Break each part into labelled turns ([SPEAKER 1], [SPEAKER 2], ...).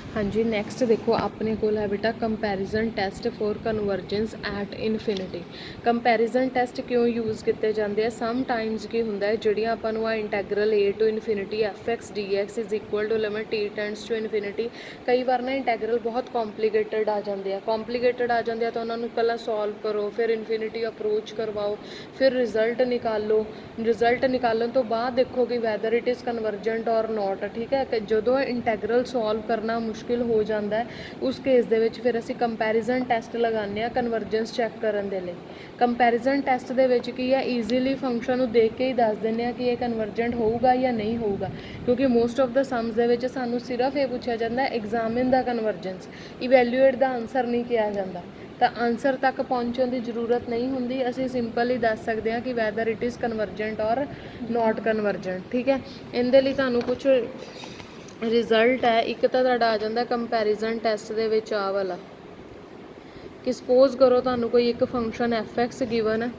[SPEAKER 1] हाँ जी, नैक्सट देखो अपने कोल है बेटा comparison test for convergence at infinity. Comparison test क्यों यूज़ किए जाते हैं? सम टाइम्स की होंगे जिहड़ियां आपां नूं integral a to infinity f x d x is equal to limit t tends to infinity, कई बार ना इंटैगरल बहुत कॉम्पलीकेटड आ जाते हैं। कॉम्पलीकेटड आ जाते हैं तो उन्होंने पहला सॉल्व करो, फिर इनफिनिटी अप्रोच करवाओ, फिर रिजल्ट निकालो। रिजल्ट निकालन तो बाद देखो कि वैदर इट इज़ कन्वर्जेंट और नॉट। ठीक है कि ਜਦੋਂ इंटैगरल सॉल्व करना मुश्किल हो जाता है उस केस ਦੇ ਵਿੱਚ ਫਿਰ ਅਸੀਂ ਕੰਪੈਰੀਜ਼ਨ ਟੈਸਟ ਲਗਾਉਂਦੇ ਹਾਂ ਕਨਵਰਜੈਂਸ ਚੈੱਕ ਕਰਨ ਦੇ ਲਈ। ਕੰਪੈਰੀਜ਼ਨ ਟੈਸਟ ਦੇ ਵਿੱਚ ਕੀ ਹੈ, ਈਜ਼ੀਲੀ ਫੰਕਸ਼ਨ ਨੂੰ ਦੇਖ ਕੇ ਹੀ ਦੱਸ ਦਿੰਦੇ ਆ ਕਿ ਇਹ ਕਨਵਰਜੈਂਟ ਹੋਊਗਾ ਜਾਂ ਨਹੀਂ ਹੋਊਗਾ, ਕਿਉਂਕਿ ਮੋਸਟ ਆਫ ਦਾ ਸਮਸ ਦੇ ਵਿੱਚ ਸਾਨੂੰ ਸਿਰਫ ਇਹ ਪੁੱਛਿਆ ਜਾਂਦਾ ਐਗਜ਼ਾਮਿਨ ਦਾ ਕਨਵਰਜੈਂਸ, ਇਵੈਲੂਏਟ ਦਾ ਆਨਸਰ ਨਹੀਂ ਕਿਹਾ ਜਾਂਦਾ। ਤਾਂ ਆਨਸਰ ਤੱਕ ਪਹੁੰਚਣ ਦੀ ਜ਼ਰੂਰਤ ਨਹੀਂ ਹੁੰਦੀ, ਅਸੀਂ ਸਿੰਪਲ ਹੀ ਦੱਸ ਸਕਦੇ ਹਾਂ ਕਿ ਵੈਦਰ ਇਟ ਇਜ਼ ਕਨਵਰਜੈਂਟ ਔਰ ਨੋਟ ਕਨਵਰਜੈਂਟ। ਠੀਕ ਹੈ, ਇਹਦੇ ਲਈ ਤੁਹਾਨੂੰ ਕੁਝ ਰਿਜ਼ਲਟ ਹੈ। ਇੱਕ ਤਾਂ ਤੁਹਾਡਾ ਆ ਜਾਂਦਾ ਕੰਪੈਰੀਜ਼ਨ ਟੈਸਟ ਦੇ ਵਿੱਚ ਆ ਵਾਲਾ ਕਿ ਸਪੋਜ਼ ਕਰੋ ਤੁਹਾਨੂੰ ਕੋਈ ਇੱਕ ਫੰਕਸ਼ਨ ਐਫ ਐਕਸ ਗਿਵਨ ਹੈ,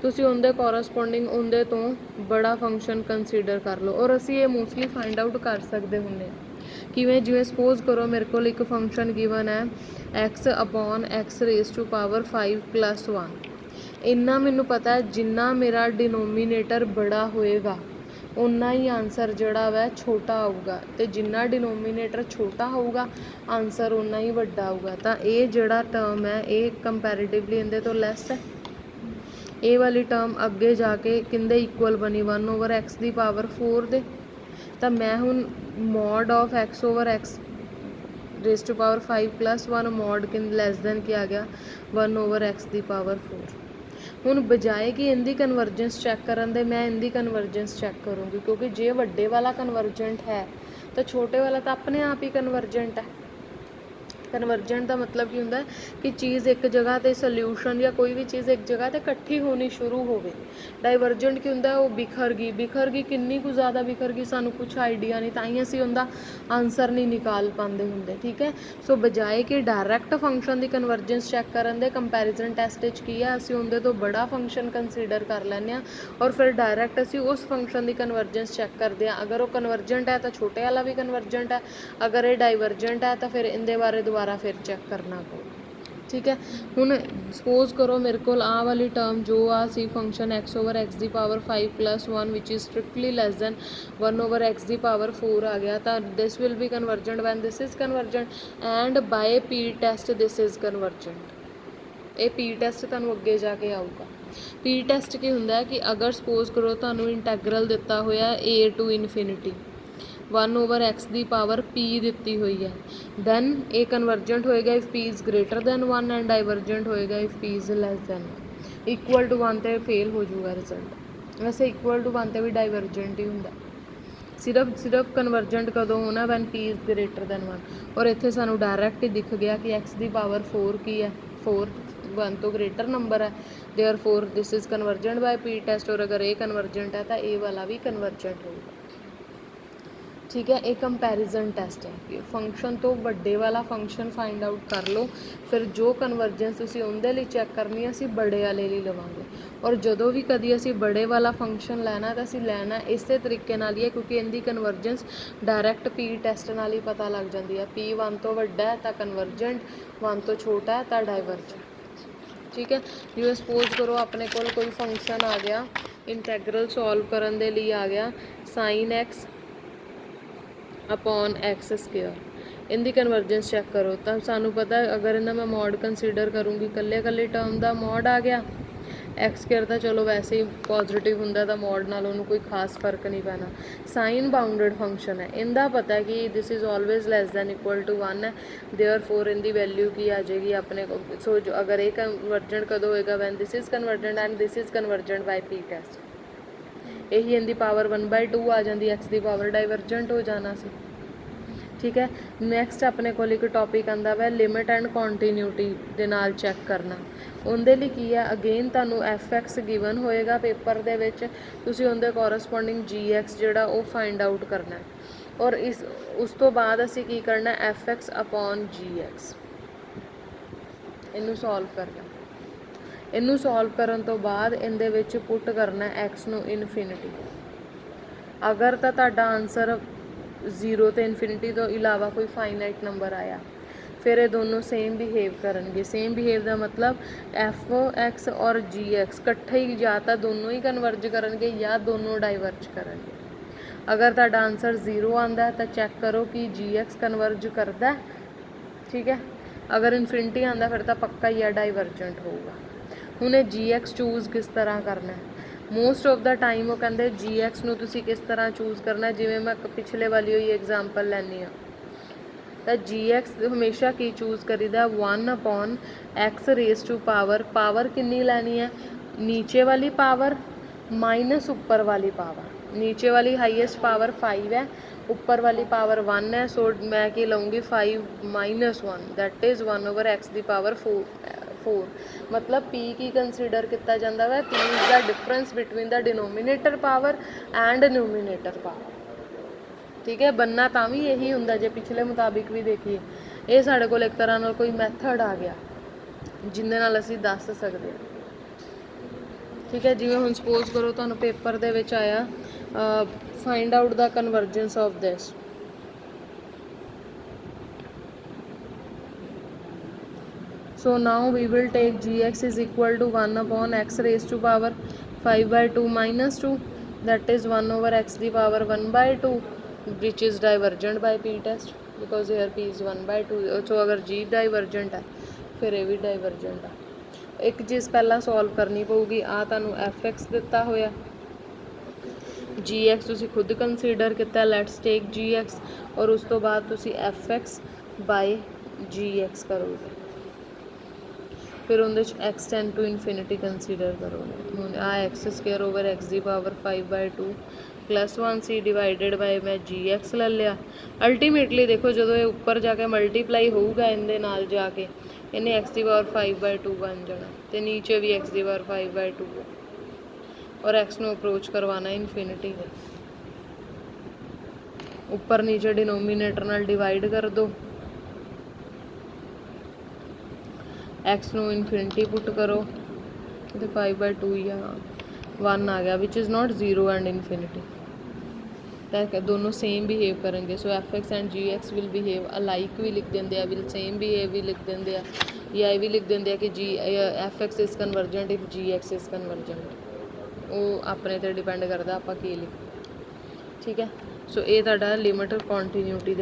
[SPEAKER 1] ਤੁਸੀਂ ਉਹਦੇ ਕੋਰਸਪੋਂਡਿੰਗ ਉਹਦੇ ਤੋਂ ਬੜਾ ਫੰਕਸ਼ਨ ਕੰਸੀਡਰ ਕਰ ਲਓ। ਔਰ ਅਸੀਂ ਇਹ ਮੋਸਟਲੀ ਫਾਈਂਡ ਆਊਟ ਕਰ ਸਕਦੇ ਹੁੰਦੇ ਹਾਂ ਕਿਵੇਂ, ਜਿਵੇਂ ਸਪੋਜ਼ ਕਰੋ ਮੇਰੇ ਕੋਲ ਇੱਕ ਫੰਕਸ਼ਨ ਗਿਵਨ ਹੈ x upon x raise to power 5+1। ਇੰਨਾ ਮੈਨੂੰ ਪਤਾ ਹੈ ਜਿੰਨਾ ਮੇਰਾ ਡਿਨੋਮੀਨੇਟਰ ਬੜਾ ਹੋਏਗਾ उन्ना ही आंसर जोड़ा वै छोटा आऊगा, तो जिन्ना डिनोमीनेटर छोटा होगा आंसर उन्ना ही वड्डा आऊगा। तो ये जोड़ा टर्म है ये कंपैरेटिवली इहदे तो लैस है। ये वाली टर्म अगे जाके किंदे इक्वल बनी 1/x की पावर 4 दे। तो मैं हुण mod of x over x raise to power 5+1 mod किन लैस दैन क्या आ गया 1/x की पावर 4। ਹੁਣ ਬਜਾਏ ਕਿ ਇਹਦੀ ਕਨਵਰਜੈਂਸ ਚੈੱਕ ਕਰਨ ਦੇ ਮੈਂ ਇਹਦੀ ਕਨਵਰਜੈਂਸ ਚੈੱਕ ਕਰੂੰਗੀ, ਕਿਉਂਕਿ ਜੇ ਵੱਡੇ ਵਾਲਾ ਕਨਵਰਜੈਂਟ ਹੈ ਤਾਂ ਛੋਟੇ ਵਾਲਾ ਤਾਂ ਆਪਣੇ ਆਪ ਹੀ ਕਨਵਰਜੈਂਟ ਹੈ। कन्वर्जेंट का मतलब की होंगे कि चीज़ एक जगह पर सोल्यूशन या कोई भी चीज़ एक जगह पर इकट्ठी होनी शुरू हो। डाइवर्जेंट की होंगे वो बिखर गई किन्नी कुछ ज़्यादा बिखर गई सानू कुछ आइडिया नहीं, ताई असी उनका आंसर नहीं निकाल पाते होंगे। ठीक है, सो बजाए कि डायरैक्ट फंक्शन की कन्वर्जेंस चैक करन दे कंपैरिजन टेस्ट की है असी उनके तो बड़ा फंक्शन कंसीडर कर लैंने आ और फिर डायरैक्ट असी उस फंक्शन की कन्वर्जेंस चैक करते हैं। अगर वो कन्वर्जेंट है तो छोटे वाला भी कन्वर्जेंट है, अगर ये डाइवर्जेंट है तो फिर इनके बारे दोबारा फिर चैक करना पो। ठीक है, हुण सपोज करो मेरे को आ वाली टर्म जो आ सी फंक्शन x ओवर x की power 5+1 which is strictly less than 1/x की पावर 4 आ गया, तो this will be convergent when this is convergent and by P test this is convergent. ये पी टेस्ट तुहानूं अगे जाके आऊगा। पी टेस्ट की होंदा है कि अगर सपोज करो तुहानूं इंटैगरल दिता होया a टू इनफिनिटी 1/x की पावर p दी हुई है, दैन ए कन्वर्जेंट होएगा if p is greater than 1 and divergent होएगा if p is less than 1। Equal to 1 तो फेल हो जाऊगा रिजल्ट। वैसे इक्वल टू 1 तो भी डाइवर्जेंट ही होंगे, सिर्फ कन्वर्जेंट कदों होना when p is greater than 1। और इत्थे सानू डायरैक्ट ही दिख गया कि x की पावर 4 की है, 4 1 तो ग्रेटर नंबर है, therefore this is convergent by P test. और अगर ए कन्वर्जेंट है तो ए वाला भी कन्वर्जेंट होगा। ठीक है, एक कंपैरिजन टेस्ट है, फंक्शन तो बड़े वाला फंक्शन फाइंड आउट कर लो, फिर जो कन्वर्जेंस तुसीं उहदे लई चैक करनी है असीं बड़े वाले लई लवांगे। और जदों भी कदी असीं बड़े वाला फंक्शन लैना तो असीं लैना इस तरीके नाल ही है, क्योंकि इनकी कन्वर्जेंस डायरैक्ट पी टेस्ट नाल ही पता लग जाती है। पी 1 तो वड्डा है तो कन्वर्जेंट, 1 तो छोटा है तो डाइवर्जेंट। ठीक है, जिवें सपोज करो अपने कोल कोई फंक्शन आ गया इंटैगरल सॉल्व करन दे लई आ गया sin x upon x square, इनकी कन्वर्जेंस चैक करो तो सानू पता है अगर इन्हें मैं मॉड कंसीडर करूँगी कल्ले कल्ले टर्म का मॉड आ गया, एक्स स्क्वेयर तो चलो वैसे ही पॉजिटिव होंगे तो मॉड नाल उन्होंने कोई खास फर्क नहीं पैना। साइन बाउंडेड फंक्शन है, इनका पता है कि this is always less than equal to 1 है, देयरफॉर इनकी वैल्यू की आ जाएगी अपने को। सो जो अगर ये कन्वर्जेंट कदों होएगा when this is convergent and this is convergent by P test. यही इनकी पावर 1/2 आ जाती, एक्स की पावर डाइवर्जेंट हो जाना सी। ठीक है, नैक्सट अपने को एक टॉपिक आंदा वै लिमिट एंड कॉन्टीन्यूटी दे नाल चैक करना। उनके लिए की है अगेन तुहानूं एफ एक्स गिवन होएगा पेपर दे विच, तुसीं उनके कोरसपोंडिंग जी एक्स जिहड़ा वो फाइंड आउट करना है। और इस उस तो बाद असीं की करना एफ एक्स अपॉन जी एक्स, इनू सॉल्व करना। इनू सॉल्व करन तो बाद इहदे विच पुट करना एक्स नू इनफिनिटी। अगर तो तुहाडा आंसर 0 ਤੇ ਇਨਫਿਨਿਟੀ ਤੋਂ ਇਲਾਵਾ ਕੋਈ ਫਾਈਨਾਈਟ ਨੰਬਰ ਆਇਆ, ਫਿਰ ਇਹ ਦੋਨੋਂ ਸੇਮ ਬਿਹੇਵ ਕਰਨਗੇ। ਸੇਮ ਬਿਹੇਵ ਦਾ ਮਤਲਬ ਐਫ ਐਕਸ ਔਰ ਜੀ ਐਕਸ ਇਕੱਠੇ ਹੀ ਜਾਂ ਤਾਂ ਦੋਨੋਂ ਹੀ ਕਨਵਰਜ ਕਰਨਗੇ ਜਾਂ ਦੋਨੋਂ ਡਾਈਵਰਜ ਕਰਨਗੇ। ਅਗਰ ਤੁਹਾਡਾ ਆਨਸਰ 0 ਆਉਂਦਾ ਤਾਂ ਚੈੱਕ ਕਰੋ ਕਿ ਜੀ ਐਕਸ ਕਨਵਰਜ ਕਰਦਾ, ਠੀਕ ਹੈ। ਅਗਰ ਇਨਫਿਨਿਟੀ ਆਉਂਦਾ ਫਿਰ ਤਾਂ ਪੱਕਾ ਹੀ ਆ ਡਾਈਵਰਜੈਂਟ ਹੋਊਗਾ। ਹੁਣ ਇਹ ਜੀ ਐਕਸ ਚੂਜ਼ ਕਿਸ ਤਰ੍ਹਾਂ ਕਰਨਾ, ਮੋਸਟ ਆਫ ਦਾ ਟਾਈਮ ਉਹ ਕਹਿੰਦੇ ਜੀ ਐਕਸ ਨੂੰ ਤੁਸੀਂ ਕਿਸ ਤਰ੍ਹਾਂ ਚੂਜ਼ ਕਰਨਾ, ਜਿਵੇਂ ਮੈਂ ਪਿਛਲੇ ਵਾਲੀ ਹੋਈ ਐਗਜ਼ਾਮਪਲ ਲੈਂਦੀ ਹਾਂ ਤਾਂ ਜੀ ਐਕਸ ਹਮੇਸ਼ਾ ਕੀ ਚੂਜ਼ ਕਰੀਦਾ 1/x ਰੇਜ਼ ਟੂ ਪਾਵਰ ਕਿੰਨੀ ਲੈਣੀ ਹੈ, ਨੀਚੇ ਵਾਲੀ ਪਾਵਰ ਮਾਈਨਸ ਉੱਪਰ ਵਾਲੀ ਪਾਵਰ। ਨੀਚੇ ਵਾਲੀ ਹਾਈਐਸਟ ਪਾਵਰ 5 ਹੈ, ਉੱਪਰ ਵਾਲੀ ਪਾਵਰ 1 ਹੈ, ਸੋ ਮੈਂ ਕੀ ਲਊਂਗੀ 5 ਮਾਈਨਸ 1 ਦੈਟ ਇਜ਼ 1/x ਦੀ ਪਾਵਰ 4। ਮਤਲਬ p ਕੀ ਕੰਸੀਡਰ ਕੀਤਾ ਜਾਂਦਾ ਵਾ, p is the difference between the denominator power and numerator power, ਠੀਕ ਹੈ। ਬੰਨਾ ਤਾਂ ਵੀ ਇਹੀ ਹੁੰਦਾ ਜੇ ਪਿਛਲੇ ਮੁਤਾਬਿਕ ਵੀ ਦੇਖੀਏ। ਇਹ ਸਾਡੇ ਕੋਲ ਇੱਕ ਤਰ੍ਹਾਂ ਨਾਲ ਕੋਈ ਮੈਥਡ ਆ ਗਿਆ ਜਿਹਦੇ ਨਾਲ ਅਸੀਂ ਦੱਸ ਸਕਦੇ ਹਾਂ, ਠੀਕ ਹੈ। ਜਿਵੇਂ ਹੁਣ ਸਪੋਜ਼ ਕਰੋ ਤੁਹਾਨੂੰ ਪੇਪਰ ਦੇ ਵਿੱਚ ਆਇਆ find out the convergence of this, so now we will take gx is equal to 1/x raised to power 5/2 minus 2, that is 1/x the power 1/2, which is divergent by p test because here p is 1/2। so अगर g divergent है फिर ये भी divergent है। एक चीज़ पहला solve करनी पऊगी, आ तुहानू fx दिता होया, gx तुसी खुद कंसीडर किया, लैट्स टेक gx, और उस तो बाद तुसी fx बाय gx करोगे, फिर उनके x tends to infinity consider करोगे। हूँ आ एक्स स्केयर ओवर एक्स की power 5/2 plus 1c divided by मैं जी एक्स ले लिया। अल्टीमेटली देखो जो ये उपर जाके मल्टीप्लाई होगा इनके नाल जाके इन्हें एक्स की पावर 5/2 बन जाना, तो नीचे भी एक्स की पावर 5/2 और एक्स नू अप्रोच करवाना इनफिनिटी में, उपर नीचे डिनोमीनेटर नाल डिवाइड कर दो, एक्स नू इनफिनिटी पुट करो तो 5/2 या 1 आ गया, which is not 0 and infinity. तो दोनों सेम बिहेव करेंगे, so f x and g x will behave alike भी लिख देंगे, विल सेम बिहेव भी लिख देंगे, या ये भी लिख देंगे कि g f x is convergent if g x is convergent. वो अपने ते डिपेंड करता आप की लिख, ठीक है। सो ये लिमिट कॉन्टीन्यूटी